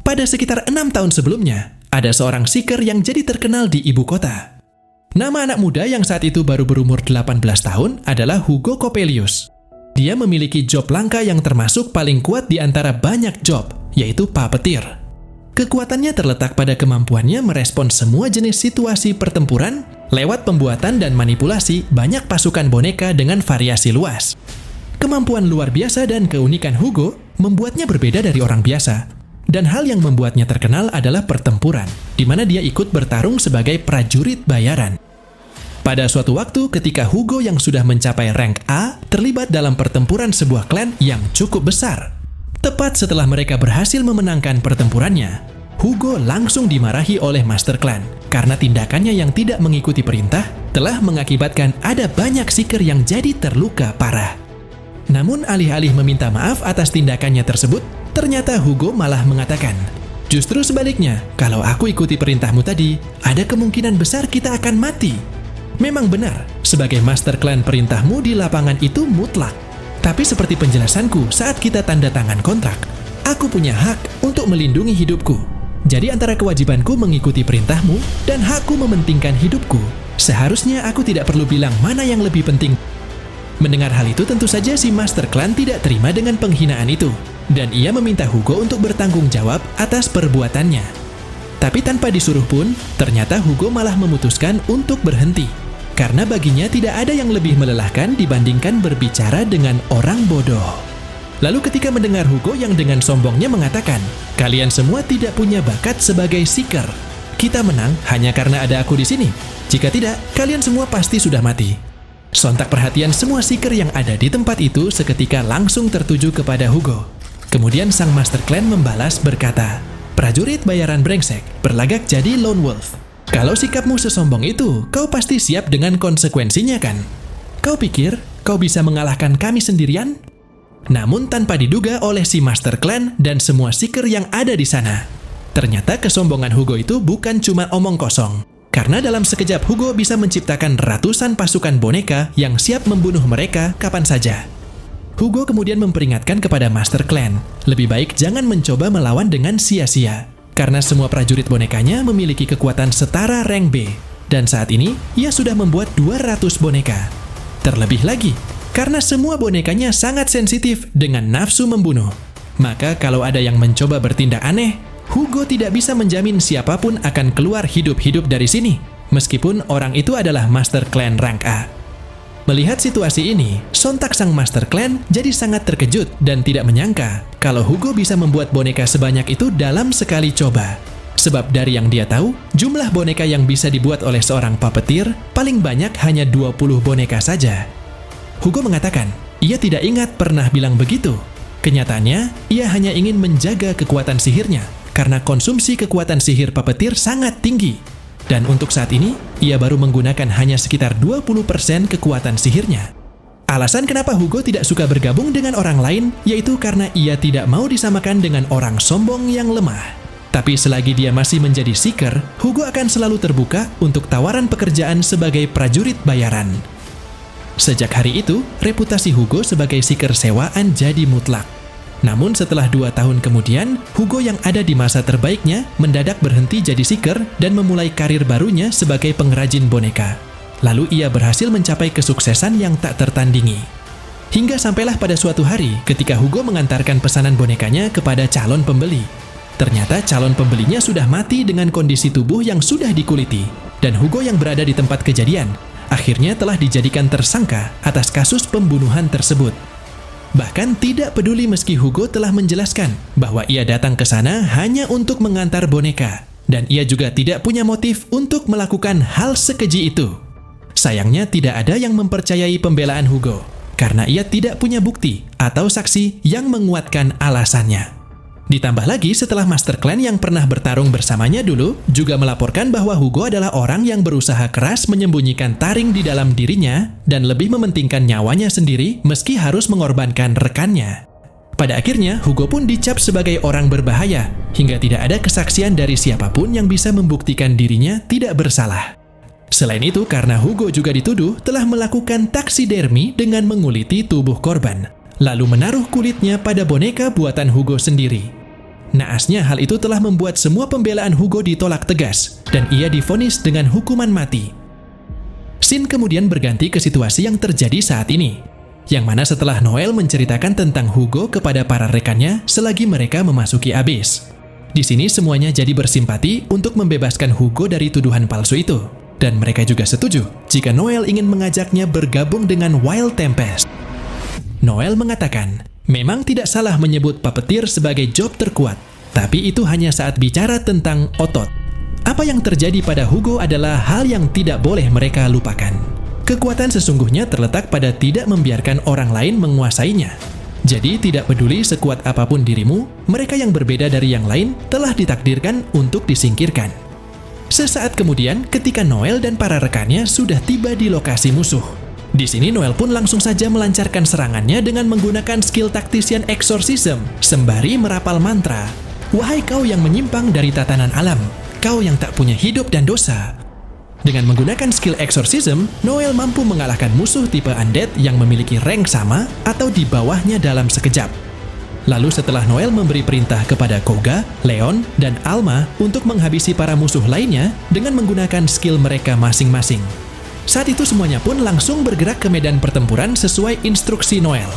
Pada sekitar 6 tahun sebelumnya, ada seorang seeker yang jadi terkenal di ibu kota. Nama anak muda yang saat itu baru berumur 18 tahun adalah Hugo Coppelius. Dia memiliki job langka yang termasuk paling kuat di antara banyak job, yaitu puppeteer. Kekuatannya terletak pada kemampuannya merespons semua jenis situasi pertempuran lewat pembuatan dan manipulasi banyak pasukan boneka dengan variasi luas. Kemampuan luar biasa dan keunikan Hugo membuatnya berbeda dari orang biasa. Dan hal yang membuatnya terkenal adalah pertempuran, di mana dia ikut bertarung sebagai prajurit bayaran. Pada suatu waktu ketika Hugo yang sudah mencapai rank A terlibat dalam pertempuran sebuah klan yang cukup besar. Tepat setelah mereka berhasil memenangkan pertempurannya, Hugo langsung dimarahi oleh Master Clan karena tindakannya yang tidak mengikuti perintah telah mengakibatkan ada banyak seeker yang jadi terluka parah. Namun alih-alih meminta maaf atas tindakannya tersebut, ternyata Hugo malah mengatakan, "Justru sebaliknya, kalau aku ikuti perintahmu tadi, ada kemungkinan besar kita akan mati." Memang benar, sebagai Master Clan perintahmu di lapangan itu mutlak. Tapi seperti penjelasanku saat kita tanda tangan kontrak, aku punya hak untuk melindungi hidupku. Jadi antara kewajibanku mengikuti perintahmu dan hakku mementingkan hidupku, seharusnya aku tidak perlu bilang mana yang lebih penting. Mendengar hal itu tentu saja si Master Clan tidak terima dengan penghinaan itu, dan ia meminta Hugo untuk bertanggung jawab atas perbuatannya. Tapi tanpa disuruh pun, ternyata Hugo malah memutuskan untuk berhenti. Karena baginya tidak ada yang lebih melelahkan dibandingkan berbicara dengan orang bodoh. Lalu ketika mendengar Hugo yang dengan sombongnya mengatakan, "Kalian semua tidak punya bakat sebagai seeker. Kita menang hanya karena ada aku di sini. Jika tidak, kalian semua pasti sudah mati." Sontak perhatian semua seeker yang ada di tempat itu seketika langsung tertuju kepada Hugo. Kemudian sang Master Clan membalas berkata, "Prajurit bayaran brengsek, berlagak jadi lone wolf. Kalau sikapmu sesombong itu, kau pasti siap dengan konsekuensinya kan? Kau pikir kau bisa mengalahkan kami sendirian?" Namun tanpa diduga oleh si Master Clan dan semua seeker yang ada di sana. Ternyata kesombongan Hugo itu bukan cuma omong kosong. Karena dalam sekejap Hugo bisa menciptakan ratusan pasukan boneka yang siap membunuh mereka kapan saja. Hugo kemudian memperingatkan kepada Master Clan, lebih baik jangan mencoba melawan dengan sia-sia. Karena semua prajurit bonekanya memiliki kekuatan setara rank B. Dan saat ini, ia sudah membuat 200 boneka. Terlebih lagi, karena semua bonekanya sangat sensitif dengan nafsu membunuh. Maka kalau ada yang mencoba bertindak aneh, Hugo tidak bisa menjamin siapapun akan keluar hidup-hidup dari sini, meskipun orang itu adalah Master Clan rank A. Melihat situasi ini, sontak sang Master Clan jadi sangat terkejut dan tidak menyangka kalau Hugo bisa membuat boneka sebanyak itu dalam sekali coba. Sebab dari yang dia tahu, jumlah boneka yang bisa dibuat oleh seorang puppeteer paling banyak hanya 20 boneka saja. Hugo mengatakan, ia tidak ingat pernah bilang begitu. Kenyataannya, ia hanya ingin menjaga kekuatan sihirnya, karena konsumsi kekuatan sihir puppeteer sangat tinggi. Dan untuk saat ini, ia baru menggunakan hanya sekitar 20% kekuatan sihirnya. Alasan kenapa Hugo tidak suka bergabung dengan orang lain, yaitu karena ia tidak mau disamakan dengan orang sombong yang lemah. Tapi selagi dia masih menjadi seeker, Hugo akan selalu terbuka untuk tawaran pekerjaan sebagai prajurit bayaran. Sejak hari itu, reputasi Hugo sebagai seeker sewaan jadi mutlak. Namun setelah 2 tahun kemudian, Hugo yang ada di masa terbaiknya mendadak berhenti jadi seeker dan memulai karir barunya sebagai pengrajin boneka. Lalu ia berhasil mencapai kesuksesan yang tak tertandingi. Hingga sampailah pada suatu hari ketika Hugo mengantarkan pesanan bonekanya kepada calon pembeli. Ternyata calon pembelinya sudah mati dengan kondisi tubuh yang sudah dikuliti. Dan Hugo yang berada di tempat kejadian, akhirnya telah dijadikan tersangka atas kasus pembunuhan tersebut. Bahkan tidak peduli meski Hugo telah menjelaskan bahwa ia datang ke sana hanya untuk mengantar boneka, dan ia juga tidak punya motif untuk melakukan hal sekeji itu. Sayangnya tidak ada yang mempercayai pembelaan Hugo, karena ia tidak punya bukti atau saksi yang menguatkan alasannya. Ditambah lagi setelah Master Clan yang pernah bertarung bersamanya dulu juga melaporkan bahwa Hugo adalah orang yang berusaha keras menyembunyikan taring di dalam dirinya dan lebih mementingkan nyawanya sendiri meski harus mengorbankan rekannya. Pada akhirnya, Hugo pun dicap sebagai orang berbahaya hingga tidak ada kesaksian dari siapapun yang bisa membuktikan dirinya tidak bersalah. Selain itu, karena Hugo juga dituduh telah melakukan taksidermi dengan menguliti tubuh korban, lalu menaruh kulitnya pada boneka buatan Hugo sendiri. Naasnya hal itu telah membuat semua pembelaan Hugo ditolak tegas, dan ia divonis dengan hukuman mati. Scene kemudian berganti ke situasi yang terjadi saat ini, yang mana setelah Noel menceritakan tentang Hugo kepada para rekannya selagi mereka memasuki abyss. Di sini semuanya jadi bersimpati untuk membebaskan Hugo dari tuduhan palsu itu, dan mereka juga setuju jika Noel ingin mengajaknya bergabung dengan Wild Tempest. Noel mengatakan, memang tidak salah menyebut puppeteer sebagai job terkuat, tapi itu hanya saat bicara tentang otot. Apa yang terjadi pada Hugo adalah hal yang tidak boleh mereka lupakan. Kekuatan sesungguhnya terletak pada tidak membiarkan orang lain menguasainya. Jadi tidak peduli sekuat apapun dirimu, mereka yang berbeda dari yang lain telah ditakdirkan untuk disingkirkan. Sesaat kemudian, ketika Noel dan para rekannya sudah tiba di lokasi musuh. Di sini Noel pun langsung saja melancarkan serangannya dengan menggunakan skill Tactician Exorcism sembari merapal mantra. Wahai kau yang menyimpang dari tatanan alam, kau yang tak punya hidup dan dosa. Dengan menggunakan skill Exorcism, Noel mampu mengalahkan musuh tipe undead yang memiliki rank sama atau di bawahnya dalam sekejap. Lalu setelah Noel memberi perintah kepada Koga, Leon, dan Alma untuk menghabisi para musuh lainnya dengan menggunakan skill mereka masing-masing. Saat itu semuanya pun langsung bergerak ke medan pertempuran sesuai instruksi Noel,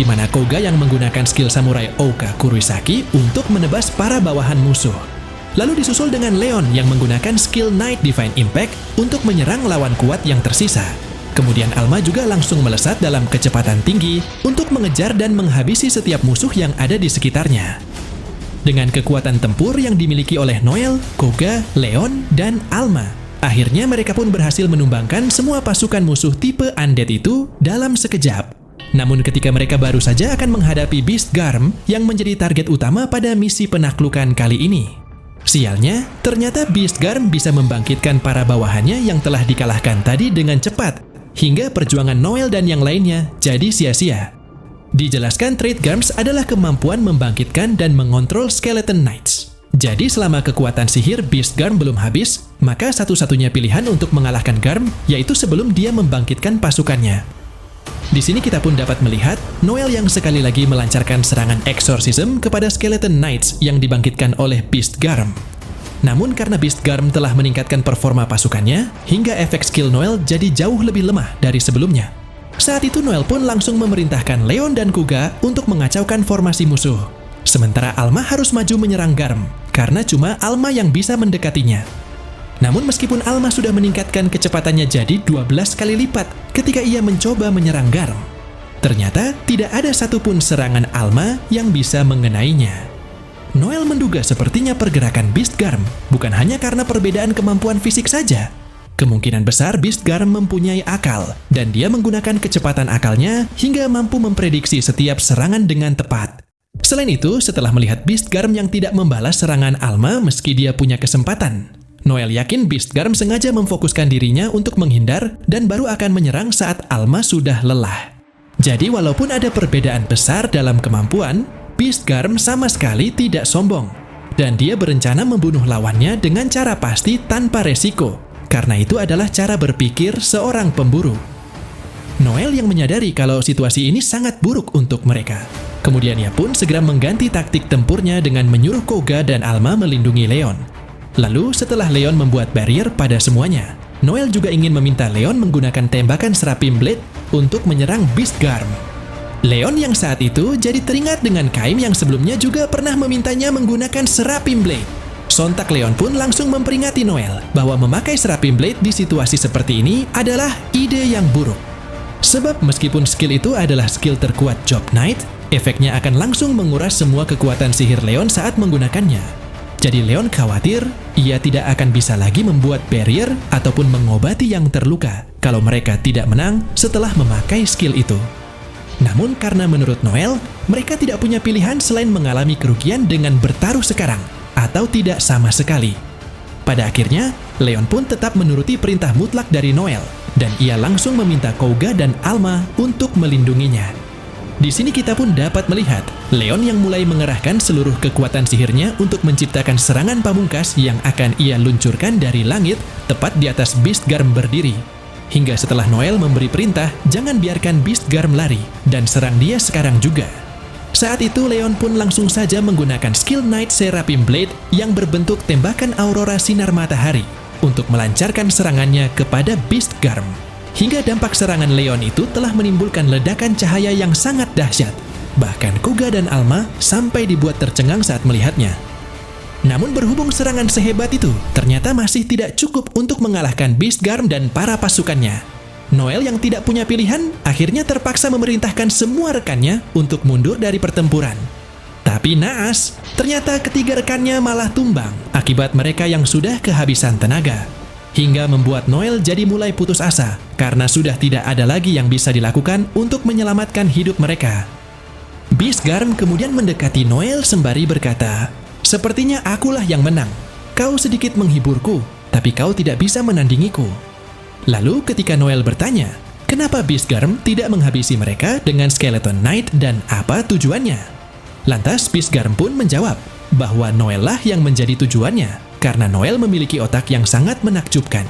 di mana Koga yang menggunakan skill samurai Ouka Kuroisaki untuk menebas para bawahan musuh. Lalu disusul dengan Leon yang menggunakan skill Night Divine Impact untuk menyerang lawan kuat yang tersisa. Kemudian Alma juga langsung melesat dalam kecepatan tinggi untuk mengejar dan menghabisi setiap musuh yang ada di sekitarnya. Dengan kekuatan tempur yang dimiliki oleh Noel, Koga, Leon, dan Alma, akhirnya mereka pun berhasil menumbangkan semua pasukan musuh tipe undead itu dalam sekejap. Namun ketika mereka baru saja akan menghadapi Beast Garm yang menjadi target utama pada misi penaklukan kali ini. Sialnya, ternyata Beast Garm bisa membangkitkan para bawahannya yang telah dikalahkan tadi dengan cepat, hingga perjuangan Noel dan yang lainnya jadi sia-sia. Dijelaskan Trade Garms adalah kemampuan membangkitkan dan mengontrol Skeleton Knights. Jadi selama kekuatan sihir Beast Garm belum habis, maka satu-satunya pilihan untuk mengalahkan Garm yaitu sebelum dia membangkitkan pasukannya. Di sini kita pun dapat melihat Noel yang sekali lagi melancarkan serangan Exorcism kepada Skeleton Knights yang dibangkitkan oleh Beast Garm. Namun karena Beast Garm telah meningkatkan performa pasukannya, hingga efek skill Noel jadi jauh lebih lemah dari sebelumnya. Saat itu Noel pun langsung memerintahkan Leon dan Kuga untuk mengacaukan formasi musuh. Sementara Alma harus maju menyerang Garm, karena cuma Alma yang bisa mendekatinya. Namun meskipun Alma sudah meningkatkan kecepatannya jadi 12 kali lipat ketika ia mencoba menyerang Garm, ternyata tidak ada satupun serangan Alma yang bisa mengenainya. Noel menduga sepertinya pergerakan Beast Garm bukan hanya karena perbedaan kemampuan fisik saja. Kemungkinan besar Beast Garm mempunyai akal, dan dia menggunakan kecepatan akalnya hingga mampu memprediksi setiap serangan dengan tepat. Selain itu, setelah melihat Beast Garm yang tidak membalas serangan Alma meski dia punya kesempatan, Noel yakin Beast Garm sengaja memfokuskan dirinya untuk menghindar dan baru akan menyerang saat Alma sudah lelah. Jadi walaupun ada perbedaan besar dalam kemampuan, Beast Garm sama sekali tidak sombong, dan dia berencana membunuh lawannya dengan cara pasti tanpa resiko, karena itu adalah cara berpikir seorang pemburu. Noel yang menyadari kalau situasi ini sangat buruk untuk mereka. Kemudian ia pun segera mengganti taktik tempurnya dengan menyuruh Koga dan Alma melindungi Leon. Lalu setelah Leon membuat barrier pada semuanya, Noel juga ingin meminta Leon menggunakan tembakan Serapim Blade untuk menyerang Beast Garm. Leon yang saat itu jadi teringat dengan Kaim yang sebelumnya juga pernah memintanya menggunakan Serapim Blade. Sontak Leon pun langsung memperingati Noel bahwa memakai Serapim Blade di situasi seperti ini adalah ide yang buruk. Sebab meskipun skill itu adalah skill terkuat Job Knight, efeknya akan langsung menguras semua kekuatan sihir Leon saat menggunakannya. Jadi Leon khawatir ia tidak akan bisa lagi membuat barrier ataupun mengobati yang terluka kalau mereka tidak menang setelah memakai skill itu. Namun karena menurut Noel, mereka tidak punya pilihan selain mengalami kerugian dengan bertaruh sekarang atau tidak sama sekali. Pada akhirnya, Leon pun tetap menuruti perintah mutlak dari Noel, dan ia langsung meminta Koga dan Alma untuk melindunginya. Di sini kita pun dapat melihat Leon yang mulai mengerahkan seluruh kekuatan sihirnya untuk menciptakan serangan pamungkas yang akan ia luncurkan dari langit tepat di atas Beast Garm berdiri. Hingga setelah Noel memberi perintah, jangan biarkan Beast Garm lari dan serang dia sekarang juga. Saat itu Leon pun langsung saja menggunakan skill Night Seraphim Blade yang berbentuk tembakan aurora sinar matahari untuk melancarkan serangannya kepada Beast Garm. Hingga dampak serangan Leon itu telah menimbulkan ledakan cahaya yang sangat dahsyat. Bahkan Koga dan Alma sampai dibuat tercengang saat melihatnya. Namun berhubung serangan sehebat itu ternyata masih tidak cukup untuk mengalahkan Beast Garm dan para pasukannya. Noel yang tidak punya pilihan akhirnya terpaksa memerintahkan semua rekannya untuk mundur dari pertempuran. Tapi naas, ternyata ketiga rekannya malah tumbang akibat mereka yang sudah kehabisan tenaga. Hingga membuat Noel jadi mulai putus asa karena sudah tidak ada lagi yang bisa dilakukan untuk menyelamatkan hidup mereka. Beast Garm kemudian mendekati Noel sembari berkata, "Sepertinya akulah yang menang. Kau sedikit menghiburku, tapi kau tidak bisa menandingiku." Lalu ketika Noel bertanya, kenapa Beast Garm tidak menghabisi mereka dengan Skeleton Knight dan apa tujuannya? Lantas Beast Garm pun menjawab bahwa Noel lah yang menjadi tujuannya karena Noel memiliki otak yang sangat menakjubkan.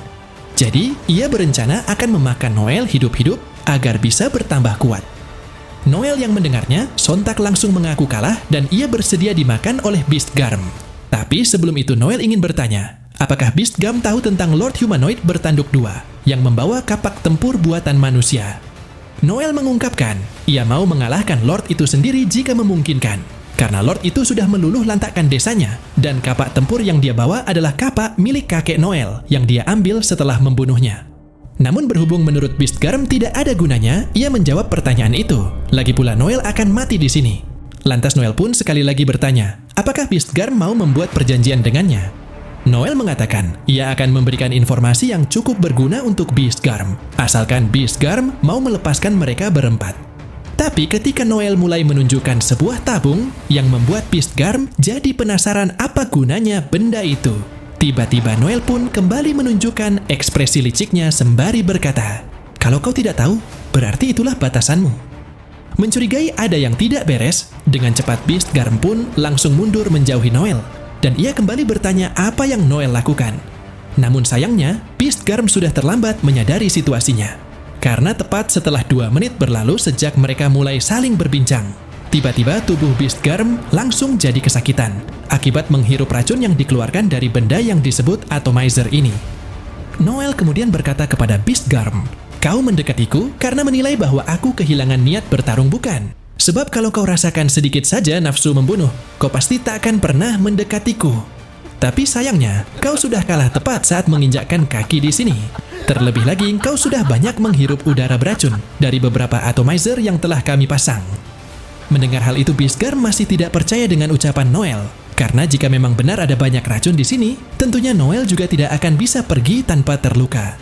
Jadi, ia berencana akan memakan Noel hidup-hidup agar bisa bertambah kuat. Noel yang mendengarnya sontak langsung mengaku kalah dan ia bersedia dimakan oleh Beast Garm. Tapi sebelum itu Noel ingin bertanya, apakah Beast Garm tahu tentang Lord Humanoid bertanduk dua yang membawa kapak tempur buatan manusia? Noel mengungkapkan, ia mau mengalahkan Lord itu sendiri jika memungkinkan, karena Lord itu sudah meluluh lantakkan desanya, dan kapak tempur yang dia bawa adalah kapak milik kakek Noel yang dia ambil setelah membunuhnya. Namun berhubung menurut Beast Garm tidak ada gunanya, ia menjawab pertanyaan itu. Lagi pula Noel akan mati di sini. Lantas Noel pun sekali lagi bertanya, apakah Beast Garm mau membuat perjanjian dengannya? Noel mengatakan, ia akan memberikan informasi yang cukup berguna untuk Beast Garm, asalkan Beast Garm mau melepaskan mereka berempat. Tapi ketika Noel mulai menunjukkan sebuah tabung yang membuat Beast Garm jadi penasaran apa gunanya benda itu. Tiba-tiba Noel pun kembali menunjukkan ekspresi liciknya sembari berkata, "Kalau kau tidak tahu, berarti itulah batasanmu." Mencurigai ada yang tidak beres, dengan cepat Beast Garm pun langsung mundur menjauhi Noel, dan ia kembali bertanya apa yang Noel lakukan. Namun sayangnya, Beast Garm sudah terlambat menyadari situasinya. Karena tepat setelah 2 menit berlalu sejak mereka mulai saling berbincang, tiba-tiba tubuh Beast Garm langsung jadi kesakitan akibat menghirup racun yang dikeluarkan dari benda yang disebut atomizer ini. Noel kemudian berkata kepada Beast Garm, "Kau mendekatiku karena menilai bahwa aku kehilangan niat bertarung bukan? Sebab kalau kau rasakan sedikit saja nafsu membunuh, kau pasti tak akan pernah mendekatiku. Tapi sayangnya, kau sudah kalah tepat saat menginjakkan kaki di sini. Terlebih lagi, kau sudah banyak menghirup udara beracun dari beberapa atomizer yang telah kami pasang." Mendengar hal itu, Beast Garm masih tidak percaya dengan ucapan Noel. Karena jika memang benar ada banyak racun di sini, tentunya Noel juga tidak akan bisa pergi tanpa terluka.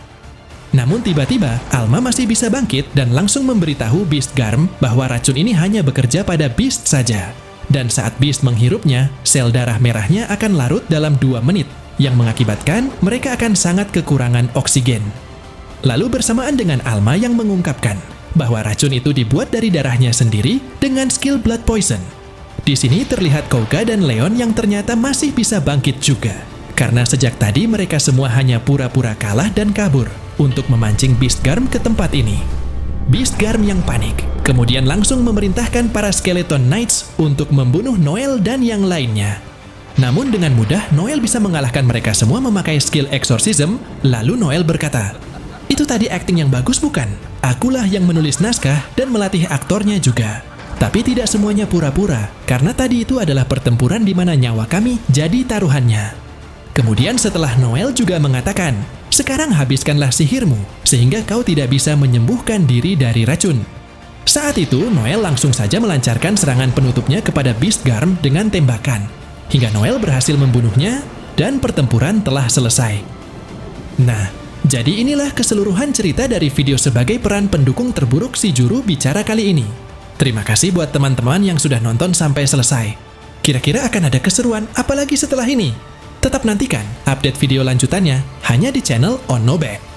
Namun tiba-tiba, Alma masih bisa bangkit dan langsung memberitahu Beast Garm bahwa racun ini hanya bekerja pada Beast saja. Dan saat Beast menghirupnya, sel darah merahnya akan larut dalam 2 menit, yang mengakibatkan mereka akan sangat kekurangan oksigen. Lalu bersamaan dengan Alma yang mengungkapkan bahwa racun itu dibuat dari darahnya sendiri dengan skill Blood Poison. Di sini terlihat Koga dan Leon yang ternyata masih bisa bangkit juga. Karena sejak tadi mereka semua hanya pura-pura kalah dan kabur untuk memancing Beast Garm ke tempat ini. Beast Garm yang panik, kemudian langsung memerintahkan para Skeleton Knights untuk membunuh Noel dan yang lainnya. Namun dengan mudah, Noel bisa mengalahkan mereka semua memakai skill Exorcism, lalu Noel berkata, "Itu tadi acting yang bagus bukan? Akulah yang menulis naskah dan melatih aktornya juga. Tapi tidak semuanya pura-pura, karena tadi itu adalah pertempuran di mana nyawa kami jadi taruhannya." Kemudian setelah Noel juga mengatakan, "Sekarang habiskanlah sihirmu, sehingga kau tidak bisa menyembuhkan diri dari racun." Saat itu, Noel langsung saja melancarkan serangan penutupnya kepada Beast Garm dengan tembakan. Hingga Noel berhasil membunuhnya, dan pertempuran telah selesai. Nah, jadi inilah keseluruhan cerita dari video sebagai peran pendukung terburuk si juru bicara kali ini. Terima kasih buat teman-teman yang sudah nonton sampai selesai. Kira-kira akan ada keseruan apalagi setelah ini? Tetap nantikan update video lanjutannya hanya di channel Ono Back.